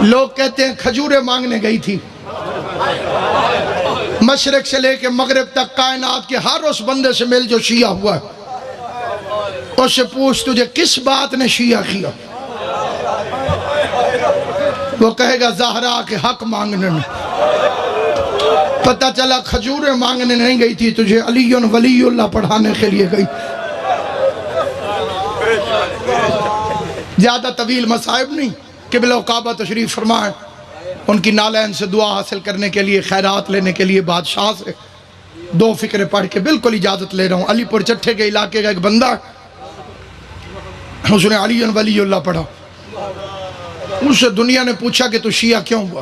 لوگ کہتے ہیں کھجوریں مانگنے گئی تھی، مشرق سے لے کے مغرب تک کائنات کے ہر اس بندے سے مل جو شیعہ ہوا ہے، اس سے پوچھ تجھے کس بات نے شیعہ کیا؟ وہ کہے گا زہرا کے حق مانگنے میں۔ پتہ چلا کھجوریں مانگنے نہیں گئی تھی، تجھے علی ولی اللہ پڑھانے کے لیے گئی۔ زیادہ طویل مصائب نہیں، قبلہ و کعبہ تشریف فرمائیں، ان کی نالین سے دعا حاصل کرنے کے لیے، خیرات لینے کے لیے بادشاہ سے 2 فقرے پڑھ کے بالکل اجازت لے رہا ہوں۔ علی پور چٹھے کے علاقے کا ایک بندہ، اس نے علی ولی اللہ پڑھا، اس سے دنیا نے پوچھا کہ تو شیعہ کیوں ہوا؟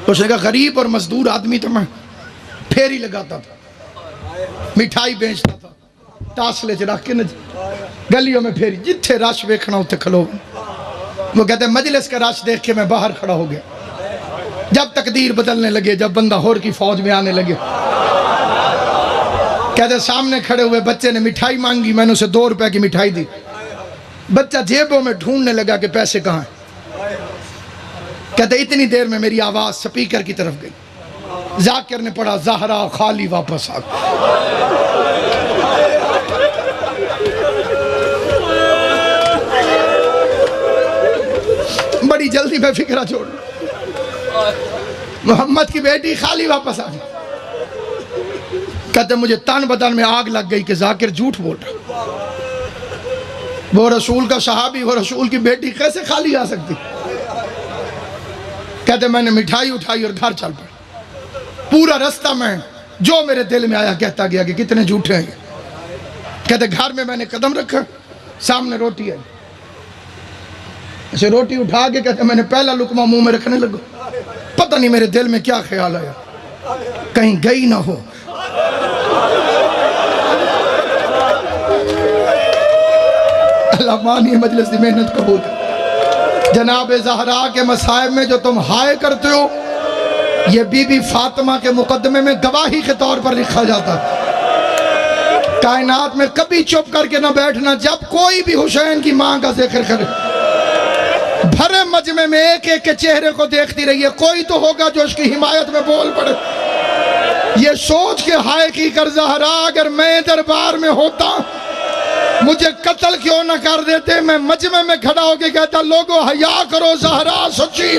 اس نے کہا غریب اور مزدور آدمی تھا، میں پھیری لگاتا تھا، مٹھائی بیچتا تھا، تاسلے چ رکھ کے گلیوں میں پھیری، جتھے رش ویکھنا اتھے کھلو۔ وہ کہتے ہیں مجلس کا رش دیکھ کے میں باہر کھڑا ہو گیا، جب تقدیر بدلنے لگے، جب بندہ ہور کی فوج میں آنے لگے، کہتے ہیں سامنے کھڑے ہوئے بچے نے مٹھائی مانگی، میں نے اسے 2 روپے کی مٹھائی دی، بچہ جیبوں میں ڈھونڈنے لگا کہ پیسے کہاں ہیں۔ کہتے اتنی دیر میں میری آواز سپیکر کی طرف گئی، ذاکر نے پڑھا زہرا خالی واپس آ گئی۔ بڑی جلدی میں فکرہ چھوڑ، محمد کی بیٹی خالی واپس آ گئی۔ کہتے مجھے تن بدن میں آگ لگ گئی کہ ذاکر جھوٹ بول رہا، وہ رسول کا صحابی، وہ رسول کی بیٹی کیسے خالی آ سکتی؟ کہتے میں نے مٹھائی اٹھائی اور گھر چل پڑا، پورا رستہ میں جو میرے دل میں آیا کہتا گیا کہ کتنے جھوٹے ہیں۔ کہتے گھر میں نے قدم رکھا، سامنے روٹی ہے، اسے روٹی اٹھا کے کہتے میں نے پہلا لقمہ منہ میں رکھنے لگا، پتہ نہیں میرے دل میں کیا خیال آیا، کہیں گئی نہ ہو۔ اللہ مانی مجلس دی محنت قبول کر۔ جناب زہرا کے مصائب میں جو تم ہائے کرتے ہو، یہ بی بی فاطمہ کے مقدمے میں گواہی کے طور پر لکھا جاتا ہے۔ کائنات میں کبھی چپ کر کے نہ بیٹھنا، جب کوئی بھی حسین کی ماں کا ذکر کرے، بھرے مجمع میں ایک ایک کے چہرے کو دیکھتی رہیے، کوئی تو ہوگا جو اس کی حمایت میں بول پڑے۔ یہ سوچ کے ہائے کی کر زہرا اگر میں دربار میں ہوتا مجھے قتل کیوں نہ کر دیتے، میں مجمع میں کھڑا ہو کے کہتا لوگو حیا کرو، زہرا سچی۔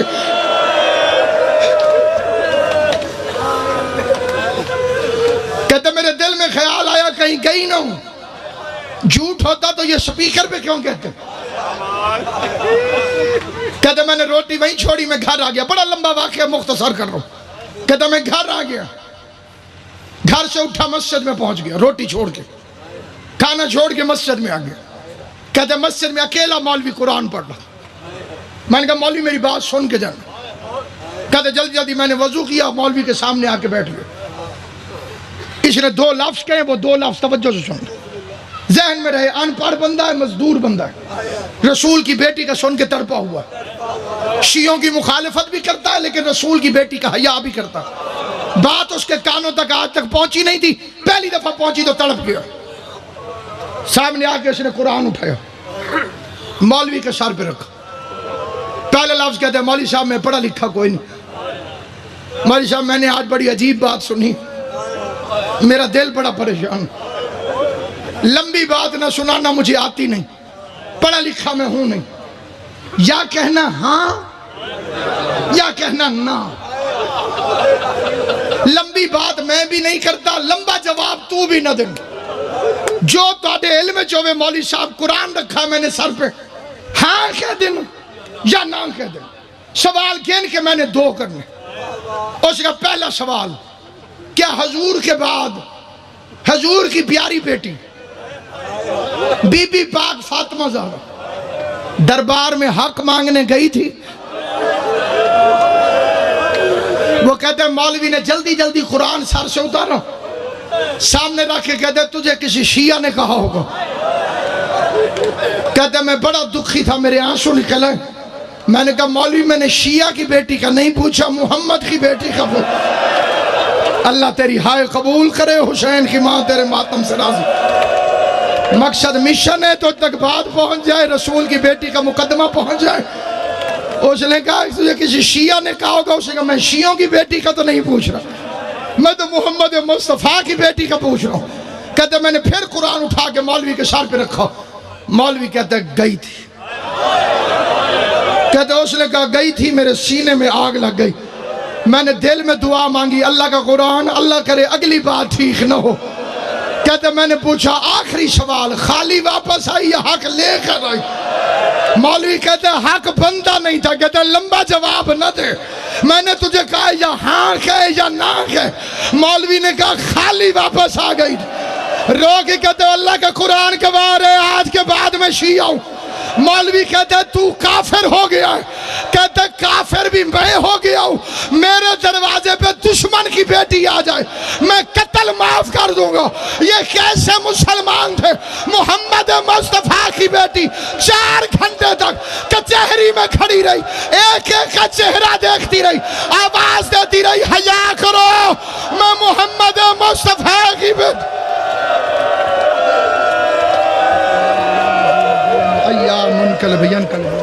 کہتے میرے دل میں خیال آیا کہیں گئی نہ ہوں، جھوٹ ہوتا تو یہ سپیکر پہ کیوں کہتے؟ کہتے میں نے روٹی وہیں چھوڑی، میں گھر آ گیا، بڑا لمبا واقعہ مختصر کر رہا ہوں۔ کہتے میں گھر آ گیا، گھر سے اٹھا مسجد میں پہنچ گیا، روٹی چھوڑ کے، کھانا چھوڑ کے مسجد میں آ گیا۔ کہتے مسجد میں اکیلا مولوی قرآن پڑھ رہا، میں نے کہا مولوی میری بات سن کے جانا۔ کہتے جلدی جلدی میں نے وضو کیا، مولوی کے سامنے آ کے بیٹھ گیا، اس نے 2 لفظ کہے، وہ 2 لفظ توجہ سے سن، ذہن میں رہے، ان پڑھ بندہ ہے، مزدور بندہ ہے، رسول کی بیٹی کا سن کے تڑپا ہوا ہے، شیعوں کی مخالفت بھی کرتا ہے لیکن رسول کی بیٹی کا حیا بھی کرتا ہے۔ بات اس کے کانوں تک آج تک پہنچی نہیں تھی، پہلی دفعہ پہنچی تو تڑپ گیا۔ سامنے آ کے اس نے قرآن اٹھایا، مولوی کے سر پہ رکھا، پہلے لفظ کہتے ہیں مولوی صاحب میں پڑھا لکھا کوئی نہیں، مولوی صاحب میں نے آج بڑی عجیب بات سنی، میرا دل بڑا پریشان، لمبی بات نہ سنانا مجھے آتی نہیں، پڑھا لکھا میں ہوں نہیں، یا کہنا ہاں یا کہنا نہ، لمبی بات میں بھی نہیں کرتا، لمبا جواب تو بھی نہ دیں، جو تاڑے علم چوے مولوی صاحب قرآن رکھا میں نے سر پہ، ہاں کہہ دیں یا نہ کہہ دیں، سوال گن کے میں نے 2 کرنے۔ اس کا پہلا سوال، کیا حضور کے بعد حضور کی پیاری بیٹی بی بی پاک فاطمہ زہرا دربار میں حق مانگنے گئی تھی؟ وہ کہتے ہیں مولوی نے جلدی جلدی قرآن سر سے اتارا، سامنے رکھ کے کہتے تجھے کسی شیعہ نے کہا ہوگا۔ کہتے میں بڑا دکھی تھا، میرے آنسو نکلے، میں نے کہا مولوی میں نے شیعہ کی بیٹی کا نہیں پوچھا، محمد کی بیٹی کا پوچھا۔ اللہ تیری ہائے قبول کرے، حسین کی ماں تیرے ماتم سے راضی۔ مقصد مشن ہے تو تک بات پہنچ جائے، رسول کی بیٹی کا مقدمہ پہنچ جائے۔ اس نے کہا تجھے کسی شیعہ نے کہا ہوگا، اس نے کہا میں شیعوں کی بیٹی کا تو نہیں پوچھ رہا، میں تو محمد مصطفیٰ کی بیٹی کا پوچھ رہا ہوں۔ کہتے میں نے پھر قرآن اٹھا کے مولوی کے سر پہ رکھا، مولوی کہتا ہے گئی تھی۔ کہتے اس نے کہا گئی تھی، میرے سینے میں آگ لگ گئی، میں نے دل میں دعا مانگی اللہ کا قرآن، اللہ کرے اگلی بات ٹھیک نہ ہو۔ کہتے میں نے پوچھا آخری سوال، خالی واپس آئی یا حق لے کر آئی؟ مولوی کہتے حق بندہ نہیں تھا، کہتے لمبا جواب نہ دے، میں نے تجھے کہا یا ہاں کہے یا نہ کہے۔ مولوی نے کہا خالی واپس آ گئی، رو کے کہتے اللہ کا قرآن گواہ ہے آج کے بعد میں شیعہ ہوں۔ مولوی کہتا ہے تو کافر ہو گیا ہے، کہتا ہے کافر بھی میں ہو گیا ہوں، میرے دروازے پہ دشمن کی بیٹی آ جائے میں قتل معاف کر دوں گا۔ یہ کیسے مسلمان تھے؟ محمد مصطفیٰ کی بیٹی 4 گھنٹے تک کچہری میں کھڑی رہی، ایک ایک کا چہرہ دیکھتی رہی، آواز دیتی رہی حیا کرو میں محمد مصطفیٰ کی بیٹی۔ یا منقلب ینقلب